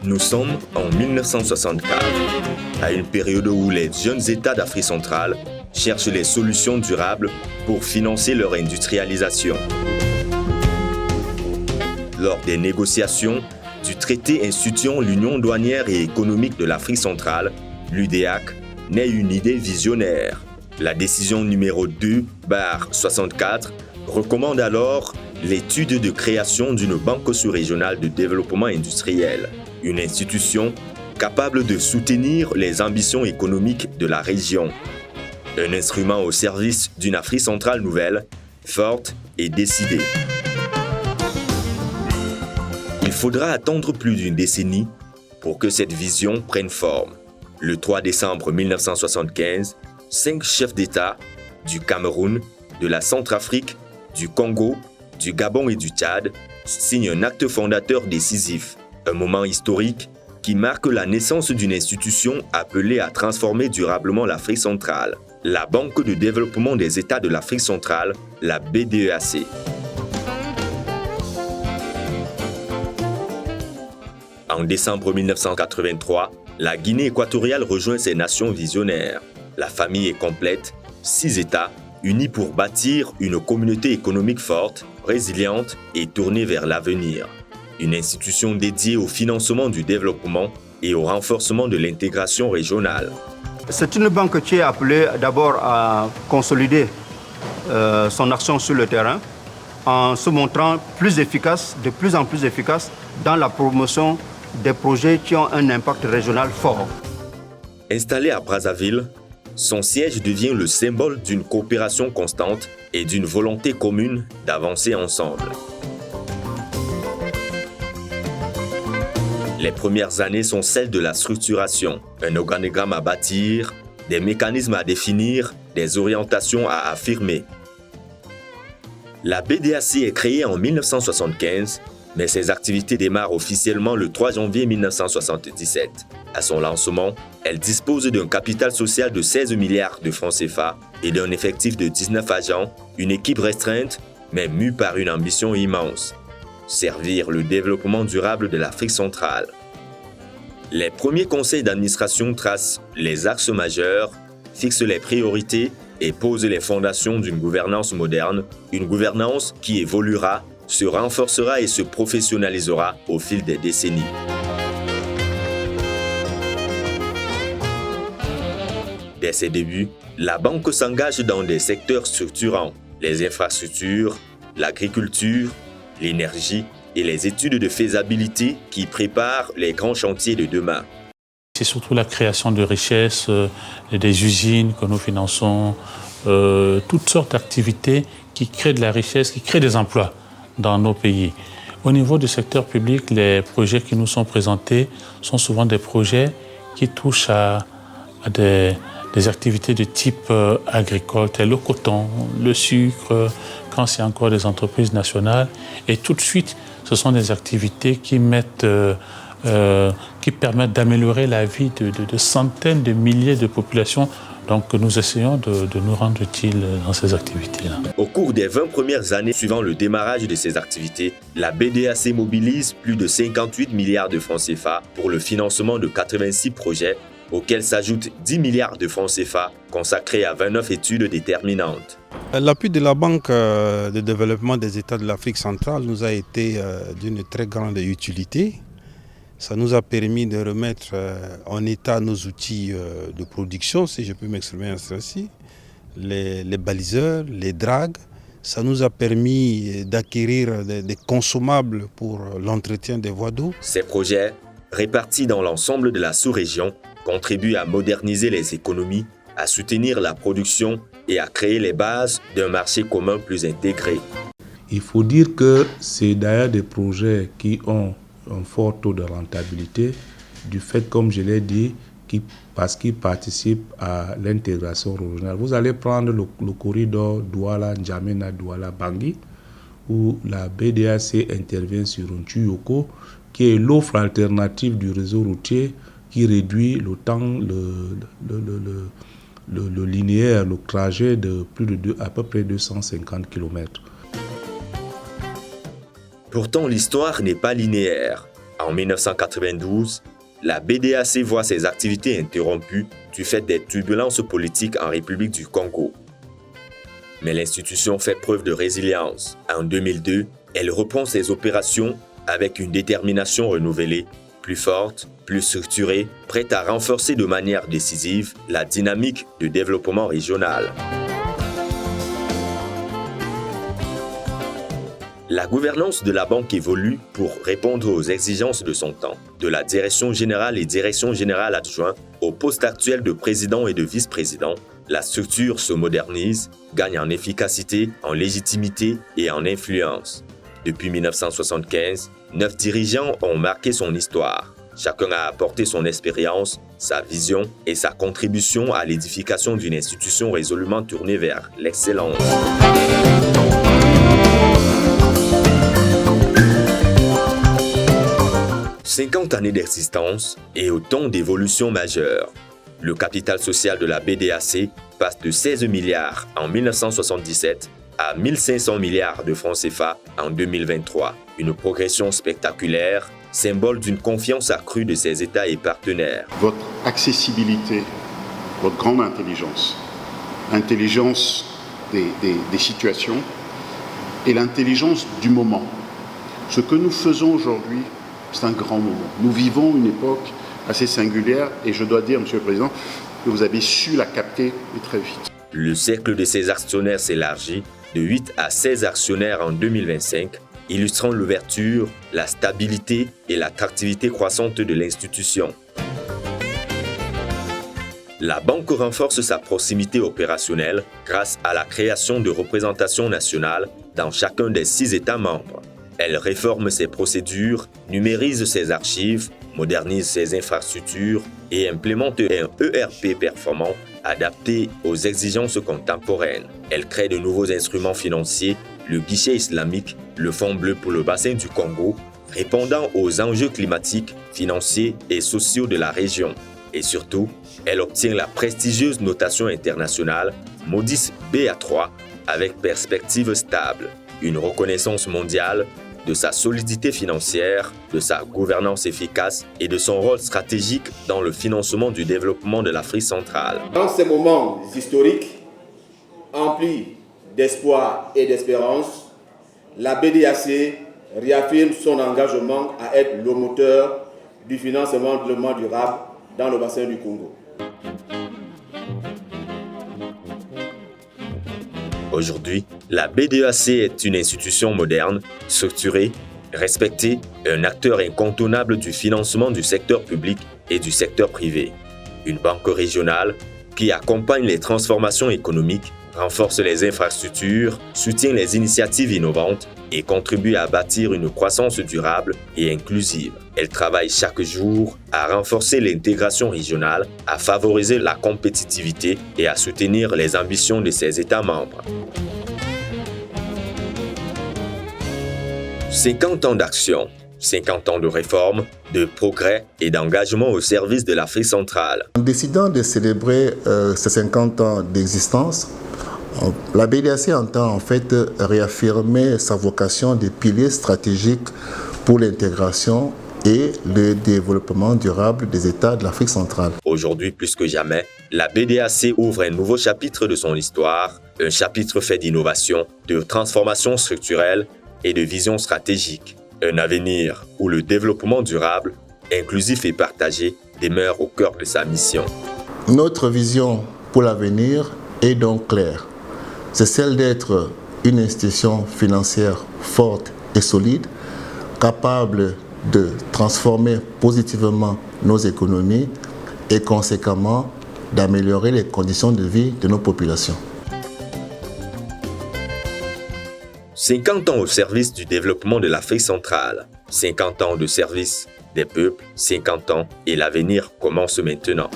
Nous sommes en 1964, à une période où les jeunes États d'Afrique centrale cherchent les solutions durables pour financer leur industrialisation. Lors des négociations du traité instituant l'Union douanière et économique de l'Afrique centrale, l'UDEAC, naît une idée visionnaire. La décision numéro 2/64 recommande alors l'étude de création d'une banque sous-régionale de développement industriel, une institution capable de soutenir les ambitions économiques de la région. Un instrument au service d'une Afrique centrale nouvelle, forte et décidée. Il faudra attendre plus d'une décennie pour que cette vision prenne forme. Le 3 décembre 1975, 5 chefs d'État du Cameroun, de la Centrafrique, du Congo, du Gabon et du Tchad signent un acte fondateur décisif, un moment historique qui marque la naissance d'une institution appelée à transformer durablement l'Afrique centrale, la Banque de développement des États de l'Afrique centrale, la BDEAC. En décembre 1983, la Guinée équatoriale rejoint ces nations visionnaires. La famille est complète, 6 États unis pour bâtir une communauté économique forte, résiliente et tournée vers l'avenir. Une institution dédiée au financement du développement et au renforcement de l'intégration régionale. C'est une banque qui est appelée d'abord à consolider son action sur le terrain en se montrant plus efficace, de plus en plus efficace dans la promotion des projets qui ont un impact régional fort. Installée à Brazzaville, son siège devient le symbole d'une coopération constante et d'une volonté commune d'avancer ensemble. Les premières années sont celles de la structuration, un organigramme à bâtir, des mécanismes à définir, des orientations à affirmer. La BDAC est créée en 1975, mais ses activités démarrent officiellement le 3 janvier 1977. À son lancement, elle dispose d'un capital social de 16 milliards de francs CFA et d'un effectif de 19 agents, une équipe restreinte, mais mue par une ambition immense: servir le développement durable de l'Afrique centrale. Les premiers conseils d'administration tracent les axes majeurs, fixent les priorités et posent les fondations d'une gouvernance moderne, une gouvernance qui évoluera, se renforcera et se professionnalisera au fil des décennies. Dès ses débuts, la banque s'engage dans des secteurs structurants, les infrastructures, l'agriculture, l'énergie et les études de faisabilité qui préparent les grands chantiers de demain. C'est surtout la création de richesses, des usines que nous finançons, toutes sortes d'activités qui créent de la richesse, qui créent des emplois dans nos pays. Au niveau du secteur public, les projets qui nous sont présentés sont souvent des projets qui touchent à des activités de type agricole, telles le coton, le sucre, quand c'est encore des entreprises nationales. Et tout de suite, ce sont des activités qui permettent d'améliorer la vie de centaines de milliers de populations. Donc nous essayons de nous rendre utiles dans ces activités-là. Au cours des 20 premières années suivant le démarrage de ces activités, la BDAC mobilise plus de 58 milliards de francs CFA pour le financement de 86 projets, auxquels s'ajoutent 10 milliards de francs CFA consacrés à 29 études déterminantes. L'appui de la Banque de développement des États de l'Afrique centrale nous a été d'une très grande utilité. Ça nous a permis de remettre en état nos outils de production, si je peux m'exprimer ainsi, les baliseurs, les dragues. Ça nous a permis d'acquérir des consommables pour l'entretien des voies d'eau. Ces projets, répartis dans l'ensemble de la sous-région, contribuent à moderniser les économies, à soutenir la production et à créer les bases d'un marché commun plus intégré. Il faut dire que c'est d'ailleurs des projets qui ont un fort taux de rentabilité, du fait, comme je l'ai dit, parce qu'ils participent à l'intégration régionale. Vous allez prendre le corridor Douala-N'Djamena-Douala-Bangui, où la BDAC intervient sur un tuyauco, qui est l'offre alternative du réseau routier, qui réduit le temps, le linéaire, le trajet de à peu près 250 km. Pourtant, l'histoire n'est pas linéaire. En 1992, la BDAC voit ses activités interrompues du fait des turbulences politiques en République du Congo. Mais l'institution fait preuve de résilience. En 2002, elle reprend ses opérations avec une détermination renouvelée, plus forte, plus structurée, prête à renforcer de manière décisive la dynamique de développement régional. La gouvernance de la banque évolue pour répondre aux exigences de son temps. De la direction générale et direction générale adjoint au poste actuel de président et de vice-président, la structure se modernise, gagne en efficacité, en légitimité et en influence. Depuis 1975, 9 dirigeants ont marqué son histoire. Chacun a apporté son expérience, sa vision et sa contribution à l'édification d'une institution résolument tournée vers l'excellence. « 50 années d'existence et autant d'évolutions majeures. Le capital social de la BDAC passe de 16 milliards en 1977 à 1500 milliards de francs CFA en 2023. Une progression spectaculaire, symbole d'une confiance accrue de ses États et partenaires. Votre accessibilité, votre grande intelligence, intelligence des situations et l'intelligence du moment. Ce que nous faisons aujourd'hui, c'est un grand moment. Nous vivons une époque assez singulière et je dois dire, Monsieur le Président, que vous avez su la capter et très vite. Le cercle de ses actionnaires s'élargit de 8 à 16 actionnaires en 2025, illustrant l'ouverture, la stabilité et l'attractivité croissante de l'institution. La banque renforce sa proximité opérationnelle grâce à la création de représentations nationales dans chacun des 6 États membres. Elle réforme ses procédures, numérise ses archives, modernise ses infrastructures et implémente un ERP performant adapté aux exigences contemporaines. Elle crée de nouveaux instruments financiers, le guichet islamique, le Fonds bleu pour le bassin du Congo, répondant aux enjeux climatiques, financiers et sociaux de la région. Et surtout, elle obtient la prestigieuse notation internationale Moody's Ba3 avec perspective stable, une reconnaissance mondiale de sa solidité financière, de sa gouvernance efficace et de son rôle stratégique dans le financement du développement de l'Afrique centrale. Dans ces moments historiques, emplis d'espoir et d'espérance, la BDAC réaffirme son engagement à être le moteur du financement de développement durable dans le bassin du Congo. Aujourd'hui, la BDAC est une institution moderne, structurée, respectée, un acteur incontournable du financement du secteur public et du secteur privé. Une banque régionale qui accompagne les transformations économiques, renforce les infrastructures, soutient les initiatives innovantes et contribue à bâtir une croissance durable et inclusive. Elle travaille chaque jour à renforcer l'intégration régionale, à favoriser la compétitivité et à soutenir les ambitions de ses États membres. 50 ans d'action, 50 ans de réformes, de progrès et d'engagement au service de l'Afrique centrale. En décidant de célébrer ces 50 ans d'existence, la BDAC entend en fait réaffirmer sa vocation de pilier stratégique pour l'intégration et le développement durable des États de l'Afrique centrale. Aujourd'hui, plus que jamais, la BDAC ouvre un nouveau chapitre de son histoire, un chapitre fait d'innovation, de transformation structurelle et de vision stratégique. Un avenir où le développement durable, inclusif et partagé demeure au cœur de sa mission. Notre vision pour l'avenir est donc claire. C'est celle d'être une institution financière forte et solide, capable de transformer positivement nos économies et conséquemment d'améliorer les conditions de vie de nos populations. 50 ans au service du développement de l'Afrique centrale, 50 ans de service des peuples, 50 ans et l'avenir commence maintenant.